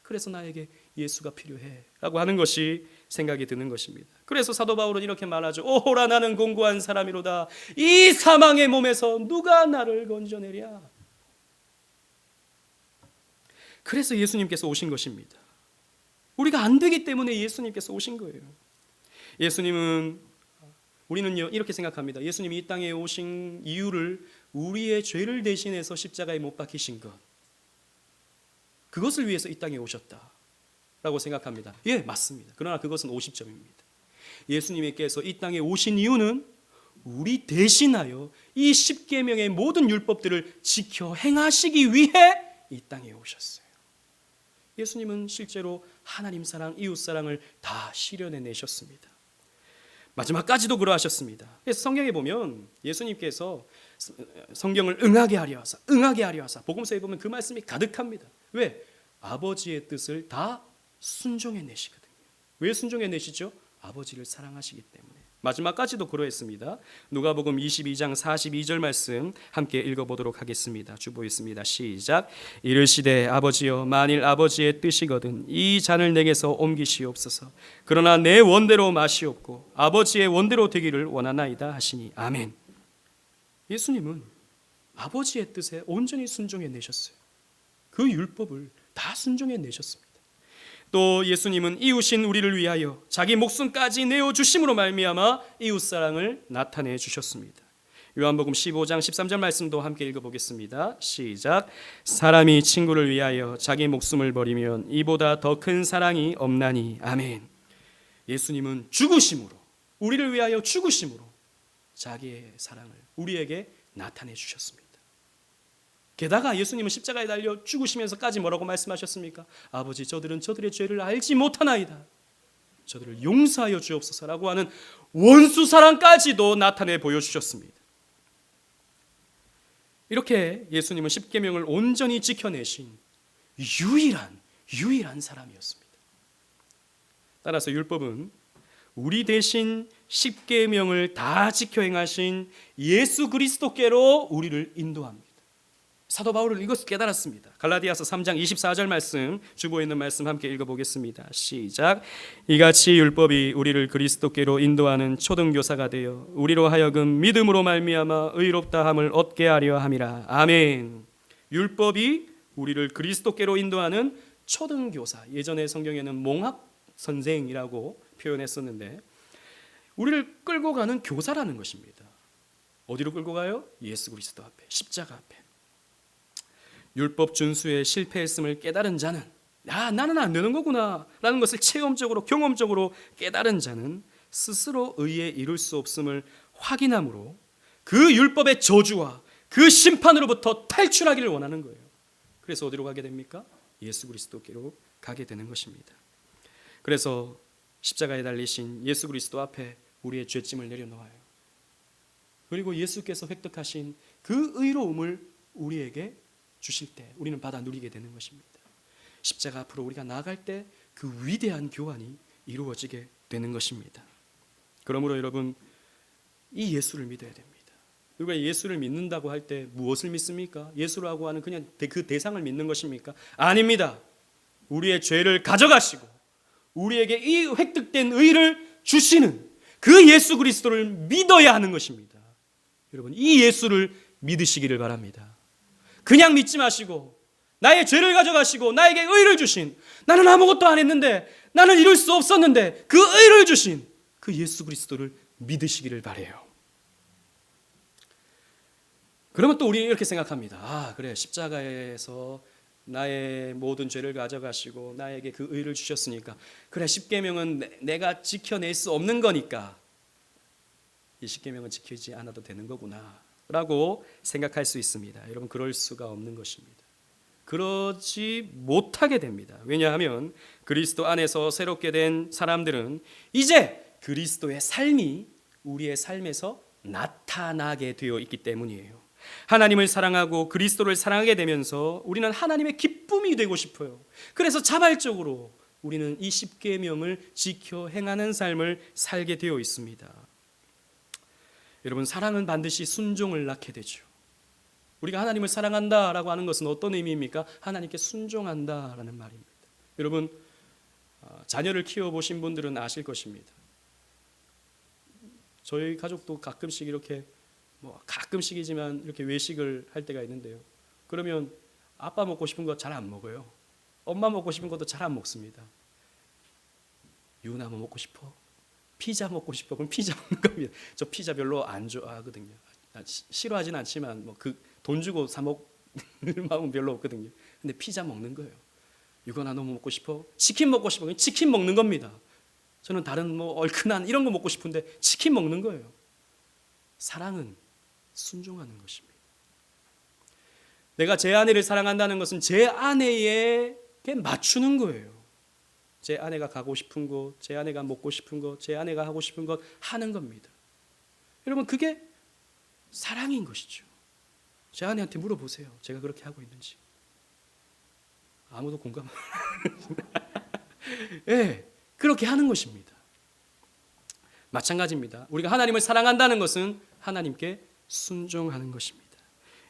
그래서 나에게 예수가 필요해 라고 하는 것이 생각이 드는 것입니다. 그래서 사도 바울은 이렇게 말하죠. 오호라, 나는 공고한 사람이로다. 이 사망의 몸에서 누가 나를 건져내랴. 그래서 예수님께서 오신 것입니다. 우리가 안 되기 때문에 예수님께서 오신 거예요. 우리는요 이렇게 생각합니다. 예수님이 이 땅에 오신 이유를 우리의 죄를 대신해서 십자가에 못 박히신 것, 그것을 위해서 이 땅에 오셨다라고 생각합니다. 예, 맞습니다. 그러나 그것은 50점입니다. 예수님께서 이 땅에 오신 이유는 우리 대신하여 이 십계명의 모든 율법들을 지켜 행하시기 위해 이 땅에 오셨어요. 예수님은 실제로 하나님 사랑, 이웃 사랑을 다 실현해 내셨습니다. 마지막까지도 그러하셨습니다. 그래서 성경에 보면 예수님께서 성경을 응하게 하려 하사 복음서에 보면 그 말씀이 가득합니다. 왜? 아버지의 뜻을 다 순종해 내시거든요. 왜 순종해 내시죠? 아버지를 사랑하시기 때문에. 마지막까지도 그러했습니다. 누가복음 22장 42절 말씀 함께 읽어보도록 하겠습니다. 주보있습니다. 시작. 이르시되 아버지여, 만일 아버지의 뜻이거든 이 잔을 내게서 옮기시옵소서. 그러나 내 원대로 마시옵고 아버지의 원대로 되기를 원하나이다 하시니 아멘. 예수님은 아버지의 뜻에 온전히 순종해 내셨어요. 그 율법을 다 순종해 내셨습니다. 또 예수님은 이웃인 우리를 위하여 자기 목숨까지 내어주심으로 말미암아 이웃사랑을 나타내 주셨습니다. 요한복음 15장 13절 말씀도 함께 읽어보겠습니다. 시작. 사람이 친구를 위하여 자기 목숨을 버리면 이보다 더 큰 사랑이 없나니 아멘. 예수님은 죽으심으로, 우리를 위하여 죽으심으로 자기의 사랑을 우리에게 나타내 주셨습니다. 게다가 예수님은 십자가에 달려 죽으시면서까지 뭐라고 말씀하셨습니까? 아버지, 저들은 저들의 죄를 알지 못하나이다. 저들을 용서하여 주옵소서라고 하는 원수 사랑까지도 나타내 보여주셨습니다. 이렇게 예수님은 십계명을 온전히 지켜내신 유일한 사람이었습니다. 따라서 율법은 우리 대신 십계명을 다 지켜 행하신 예수 그리스도께로 우리를 인도합니다. 사도 바울은 이것을 깨달았습니다. 갈라디아서 3장 24절 말씀, 주보에 있는 말씀 함께 읽어보겠습니다. 시작. 이같이 율법이 우리를 그리스도께로 인도하는 초등교사가 되어 우리로 하여금 믿음으로 말미암아 의롭다함을 얻게 하려 함이라. 아멘. 율법이 우리를 그리스도께로 인도하는 초등교사, 예전에 성경에는 몽학 선생이라고 표현했었는데 우리를 끌고 가는 교사라는 것입니다. 어디로 끌고 가요? 예수 그리스도 앞에, 십자가 앞에. 율법 준수에 실패했음을 깨달은 자는 나는 안 되는 거구나 라는 것을 체험적으로 경험적으로 깨달은 자는 스스로 의에 이룰 수 없음을 확인함으로 그 율법의 저주와 그 심판으로부터 탈출하기를 원하는 거예요. 그래서 어디로 가게 됩니까? 예수 그리스도께로 가게 되는 것입니다. 그래서 십자가에 달리신 예수 그리스도 앞에 우리의 죄짐을 내려놓아요. 그리고 예수께서 획득하신 그 의로움을 우리에게 주실 때 우리는 받아 누리게 되는 것입니다. 십자가 앞으로 우리가 나아갈 때 그 위대한 교환이 이루어지게 되는 것입니다. 그러므로 여러분, 이 예수를 믿어야 됩니다. 우리가 예수를 믿는다고 할 때 무엇을 믿습니까? 예수라고 하는 그냥 그 대상을 믿는 것입니까? 아닙니다. 우리의 죄를 가져가시고 우리에게 이 획득된 의를 주시는 그 예수 그리스도를 믿어야 하는 것입니다. 여러분, 이 예수를 믿으시기를 바랍니다. 그냥 믿지 마시고 나의 죄를 가져가시고 나에게 의를 주신, 나는 아무것도 안 했는데, 나는 이룰 수 없었는데 그 의를 주신 그 예수 그리스도를 믿으시기를 바라요. 그러면 또 우리 이렇게 생각합니다. 그래, 십자가에서 나의 모든 죄를 가져가시고 나에게 그 의를 주셨으니까, 그래, 십계명은 내가 지켜낼 수 없는 거니까 이 십계명은 지키지 않아도 되는 거구나 라고 생각할 수 있습니다. 여러분, 그럴 수가 없는 것입니다. 그러지 못하게 됩니다. 왜냐하면 그리스도 안에서 새롭게 된 사람들은 이제 그리스도의 삶이 우리의 삶에서 나타나게 되어 있기 때문이에요. 하나님을 사랑하고 그리스도를 사랑하게 되면서 우리는 하나님의 기쁨이 되고 싶어요. 그래서 자발적으로 우리는 이 십계명을 지켜 행하는 삶을 살게 되어 있습니다. 여러분, 사랑은 반드시 순종을 낳게 되죠. 우리가 하나님을 사랑한다라고 하는 것은 어떤 의미입니까? 하나님께 순종한다라는 말입니다. 여러분, 자녀를 키워보신 분들은 아실 것입니다. 저희 가족도 가끔씩 이렇게 가끔씩이지만 이렇게 외식을 할 때가 있는데요. 그러면 아빠 먹고 싶은 거 잘 안 먹어요. 엄마 먹고 싶은 것도 잘 안 먹습니다. 유나 뭐 먹고 싶어? 피자 먹고 싶어? 그럼 피자 먹는 겁니다. 저 피자 별로 안 좋아하거든요. 싫어하진 않지만 그 돈 주고 사 먹을 마음은 별로 없거든요. 근데 피자 먹는 거예요. 유건아, 너무 먹고 싶어? 치킨 먹고 싶어? 치킨 먹는 겁니다. 저는 다른 얼큰한 이런 거 먹고 싶은데 치킨 먹는 거예요. 사랑은 순종하는 것입니다. 내가 제 아내를 사랑한다는 것은 제 아내에게 맞추는 거예요. 제 아내가 가고 싶은 곳, 제 아내가 먹고 싶은 것, 제 아내가 하고 싶은 것 하는 겁니다. 여러분, 그게 사랑인 것이죠. 제 아내한테 물어보세요. 제가 그렇게 하고 있는지. 아무도 공감 네, 그렇게 하는 것입니다. 마찬가지입니다. 우리가 하나님을 사랑한다는 것은 하나님께 순종하는 것입니다.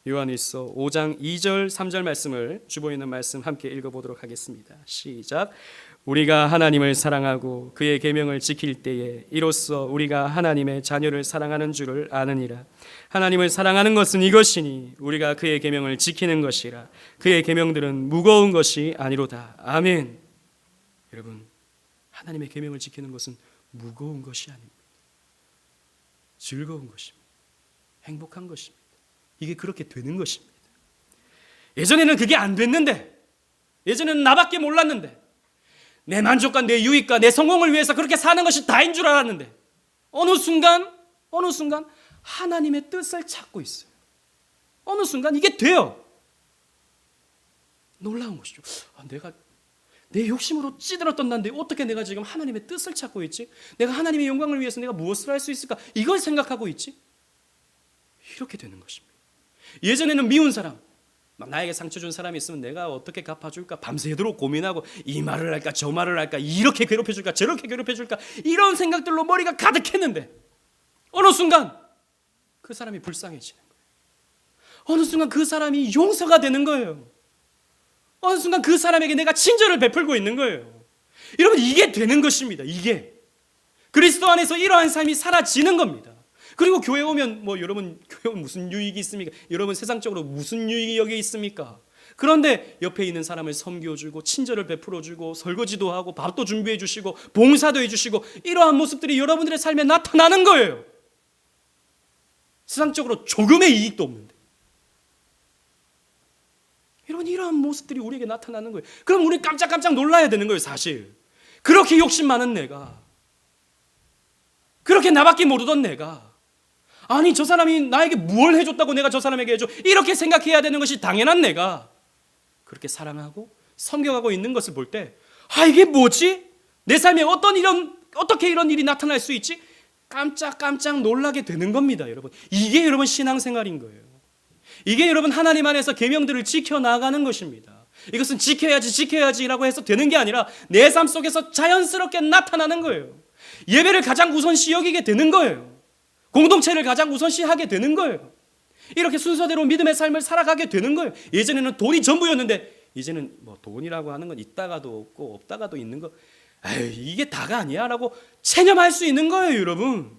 요한일서 5장 2절 3절 말씀을 주보 있는 말씀 함께 읽어보도록 하겠습니다. 시작. 우리가 하나님을 사랑하고 그의 계명을 지킬 때에 이로써 우리가 하나님의 자녀를 사랑하는 줄을 아느니라. 하나님을 사랑하는 것은 이것이니 우리가 그의 계명을 지키는 것이라. 그의 계명들은 무거운 것이 아니로다. 아멘. 여러분, 하나님의 계명을 지키는 것은 무거운 것이 아닙니다. 즐거운 것입니다. 행복한 것입니다. 이게 그렇게 되는 것입니다. 예전에는 그게 안 됐는데, 예전에는 나밖에 몰랐는데, 내 만족과 내 유익과 내 성공을 위해서 그렇게 사는 것이 다인 줄 알았는데 어느 순간 하나님의 뜻을 찾고 있어요. 어느 순간 이게 돼요. 놀라운 것이죠. 내가 내 욕심으로 찌들었던 난데 어떻게 내가 지금 하나님의 뜻을 찾고 있지? 내가 하나님의 영광을 위해서 내가 무엇을 할 수 있을까? 이걸 생각하고 있지? 이렇게 되는 것입니다. 예전에는 미운 사람, 막 나에게 상처 준 사람이 있으면 내가 어떻게 갚아줄까 밤새도록 고민하고, 이 말을 할까 저 말을 할까, 이렇게 괴롭혀줄까 저렇게 괴롭혀줄까, 이런 생각들로 머리가 가득했는데 어느 순간 그 사람이 불쌍해지는 거예요. 어느 순간 그 사람이 용서가 되는 거예요. 어느 순간 그 사람에게 내가 친절을 베풀고 있는 거예요. 여러분, 이게 되는 것입니다. 이게 그리스도 안에서 이러한 삶이 사라지는 겁니다. 그리고 교회 오면 여러분, 교회 오면 무슨 유익이 있습니까? 여러분, 세상적으로 무슨 유익이 여기 있습니까? 그런데 옆에 있는 사람을 섬겨주고 친절을 베풀어주고 설거지도 하고 밥도 준비해 주시고 봉사도 해주시고 이러한 모습들이 여러분들의 삶에 나타나는 거예요. 세상적으로 조금의 이익도 없는데 이러한 모습들이 우리에게 나타나는 거예요. 그럼 우리 깜짝깜짝 놀라야 되는 거예요. 사실 그렇게 욕심 많은 내가, 그렇게 나밖에 모르던 내가, 아니 저 사람이 나에게 뭘 해줬다고 내가 저 사람에게 해줘, 이렇게 생각해야 되는 것이 당연한 내가 그렇게 사랑하고 섬겨가고 있는 것을 볼 때, 아 이게 뭐지? 내 삶에 어떻게 이런 일이 나타날 수 있지? 깜짝 놀라게 되는 겁니다. 여러분, 이게 여러분 신앙생활인 거예요. 이게 여러분 하나님 안에서 계명들을 지켜나가는 것입니다. 이것은 지켜야지라고 해서 되는 게 아니라 내 삶 속에서 자연스럽게 나타나는 거예요. 예배를 가장 우선시 여기게 되는 거예요. 공동체를 가장 우선시하게 되는 거예요. 이렇게 순서대로 믿음의 삶을 살아가게 되는 거예요. 예전에는 돈이 전부였는데 이제는 뭐 돈이라고 하는 건 있다가도 없고 없다가도 있는 거, 에이, 이게 다가 아니야 라고 체념할 수 있는 거예요. 여러분,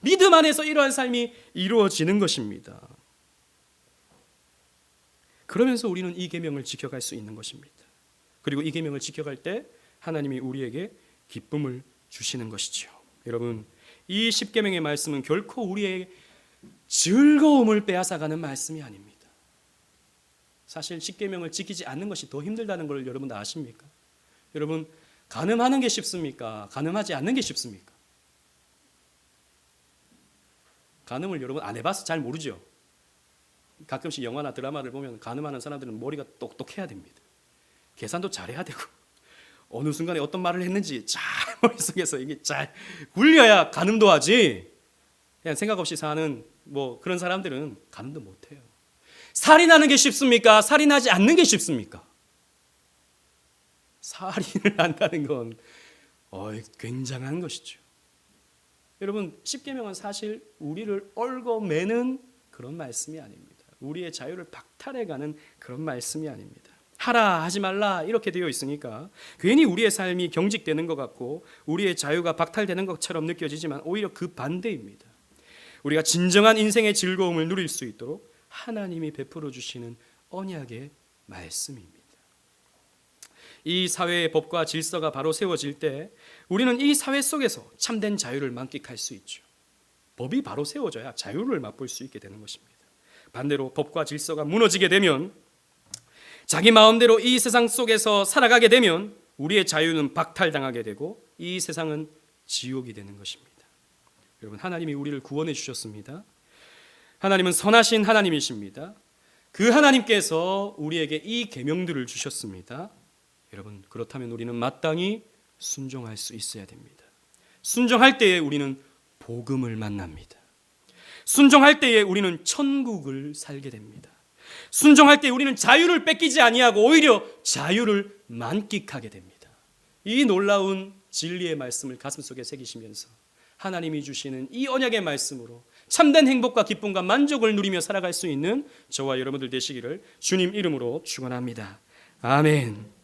믿음 안에서 이러한 삶이 이루어지는 것입니다. 그러면서 우리는 이 계명을 지켜갈 수 있는 것입니다. 그리고 이 계명을 지켜갈 때 하나님이 우리에게 기쁨을 주시는 것이죠. 여러분, 이 십계명의 말씀은 결코 우리의 즐거움을 빼앗아가는 말씀이 아닙니다. 사실 십계명을 지키지 않는 것이 더 힘들다는 걸 여러분 다 아십니까? 여러분, 간음하는 게 쉽습니까? 간음하지 않는 게 쉽습니까? 간음을 여러분 안 해봐서 잘 모르죠. 가끔씩 영화나 드라마를 보면 간음하는 사람들은 머리가 똑똑해야 됩니다. 계산도 잘해야 되고 어느 순간에 어떤 말을 했는지 잘 머릿속에서 이게 잘 굴려야 간음도 하지, 그냥 생각 없이 사는 뭐 그런 사람들은 간음도 못해요. 살인하는 게 쉽습니까? 살인하지 않는 게 쉽습니까? 살인을 한다는 건 굉장한 것이죠. 여러분, 십계명은 사실 우리를 얽어매는 그런 말씀이 아닙니다. 우리의 자유를 박탈해가는 그런 말씀이 아닙니다. 하라 하지 말라 이렇게 되어 있으니까 괜히 우리의 삶이 경직되는 것 같고 우리의 자유가 박탈되는 것처럼 느껴지지만 오히려 그 반대입니다. 우리가 진정한 인생의 즐거움을 누릴 수 있도록 하나님이 베풀어 주시는 언약의 말씀입니다. 이 사회의 법과 질서가 바로 세워질 때 우리는 이 사회 속에서 참된 자유를 만끽할 수 있죠. 법이 바로 세워져야 자유를 맛볼 수 있게 되는 것입니다. 반대로 법과 질서가 무너지게 되면, 자기 마음대로 이 세상 속에서 살아가게 되면 우리의 자유는 박탈당하게 되고 이 세상은 지옥이 되는 것입니다. 여러분, 하나님이 우리를 구원해 주셨습니다. 하나님은 선하신 하나님이십니다. 그 하나님께서 우리에게 이 계명들을 주셨습니다. 여러분, 그렇다면 우리는 마땅히 순종할 수 있어야 됩니다. 순종할 때에 우리는 복음을 만납니다. 순종할 때에 우리는 천국을 살게 됩니다. 순종할 때 우리는 자유를 뺏기지 아니하고 오히려 자유를 만끽하게 됩니다. 이 놀라운 진리의 말씀을 가슴속에 새기시면서 하나님이 주시는 이 언약의 말씀으로 참된 행복과 기쁨과 만족을 누리며 살아갈 수 있는 저와 여러분들 되시기를 주님 이름으로 축원합니다. 아멘.